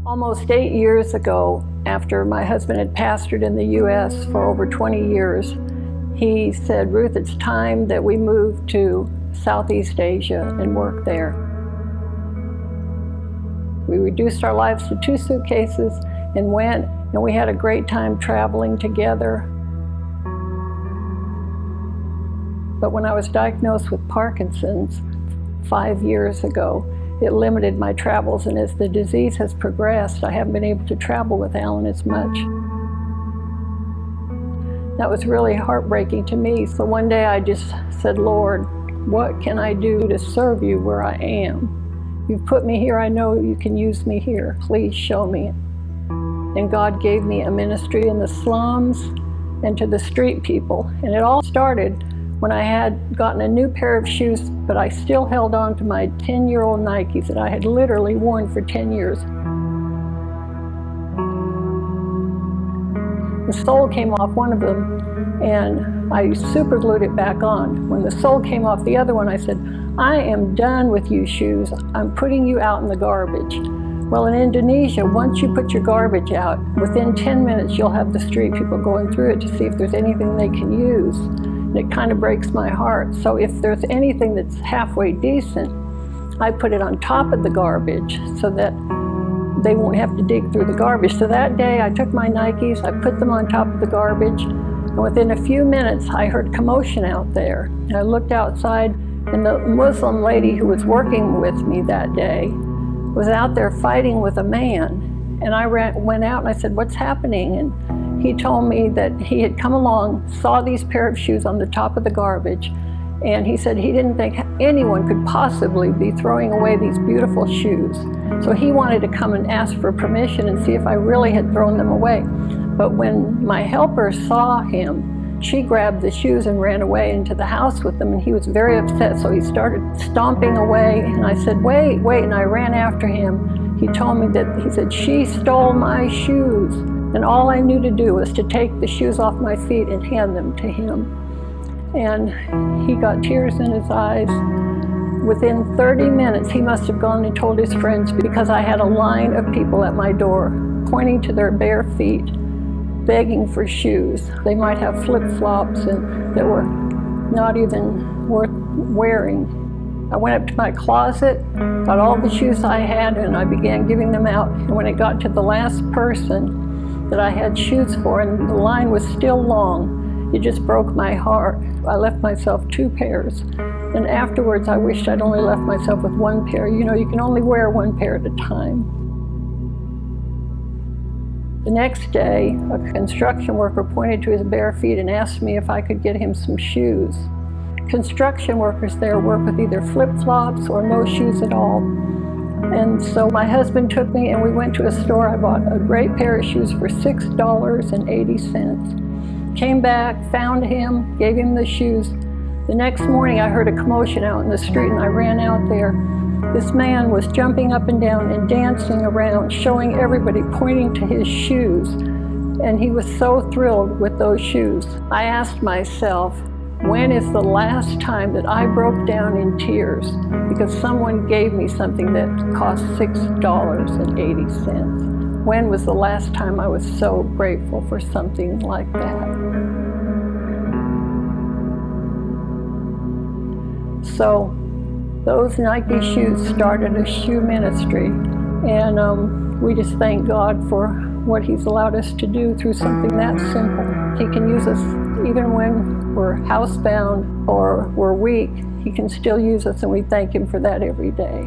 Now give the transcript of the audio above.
Almost 8 years ago, after my husband had pastored in the U.S. for over 20 years, he said, "Ruth, it's time that we move to Southeast Asia and work there." We reduced our lives to 2 suitcases and went, and we had a great time traveling together. But when I was diagnosed with Parkinson's 5 years ago, it limited my travels, and as the disease has progressed, I haven't been able to travel with Alan as much. That was really heartbreaking to me. So one day I just said, "Lord, what can I do to serve you where I am? You've put me here, I know you can use me here. Please show me." And God gave me a ministry in the slums and to the street people. And it all started when I had gotten a new pair of shoes, but I still held on to my 10-year-old Nikes that I had literally worn for 10 years. The sole came off one of them, and I super glued it back on. When the sole came off the other one, I said, "I am done with you shoes. I'm putting you out in the garbage." Well, in Indonesia, once you put your garbage out, within 10 minutes you'll have the street people going through it to see if there's anything they can use. And it kind of breaks my heart. So if there's anything that's halfway decent, I put it on top of the garbage so that they won't have to dig through the garbage. So that day I took my Nikes, I put them on top of the garbage, and within a few minutes I heard commotion out there. I looked outside, and the Muslim lady who was working with me that day was out there fighting with a man. And I went out and I said, "What's happening?" And he told me that he had come along, saw these pair of shoes on the top of the garbage, and he said he didn't think anyone could possibly be throwing away these beautiful shoes. So he wanted to come and ask for permission and see if I really had thrown them away. But when my helper saw him, she grabbed the shoes and ran away into the house with them, and he was very upset, so he started stomping away, and I said, "Wait, wait," and I ran after him. He told me that, he said, "She stole my shoes." And all I knew to do was to take the shoes off my feet and hand them to him. And he got tears in his eyes. Within 30 minutes, he must have gone and told his friends, because I had a line of people at my door pointing to their bare feet, begging for shoes. They might have flip-flops and that were not even worth wearing. I went up to my closet, got all the shoes I had, and I began giving them out. And when it got to the last person that I had shoes for, and the line was still long, it just broke my heart. I left myself 2 pairs. And afterwards, I wished I'd only left myself with 1 pair. You know, you can only wear 1 pair at a time. The next day, a construction worker pointed to his bare feet and asked me if I could get him some shoes. Construction workers there work with either flip-flops or no shoes at all. And so my husband took me and we went to a store. I bought a great pair of shoes for $6.80. Came back, found him, gave him the shoes. The next morning I heard a commotion out in the street, and I ran out there. This man was jumping up and down and dancing around, showing everybody, pointing to his shoes. And he was so thrilled with those shoes. I asked myself, when is the last time that I broke down in tears because someone gave me something that cost $6.80? When was the last time I was so grateful for something like that? So those Nike shoes started a shoe ministry, and we just thank God for what He's allowed us to do through something that simple. He can use us even when we're housebound or we're weak. He can still use us, and we thank Him for that every day.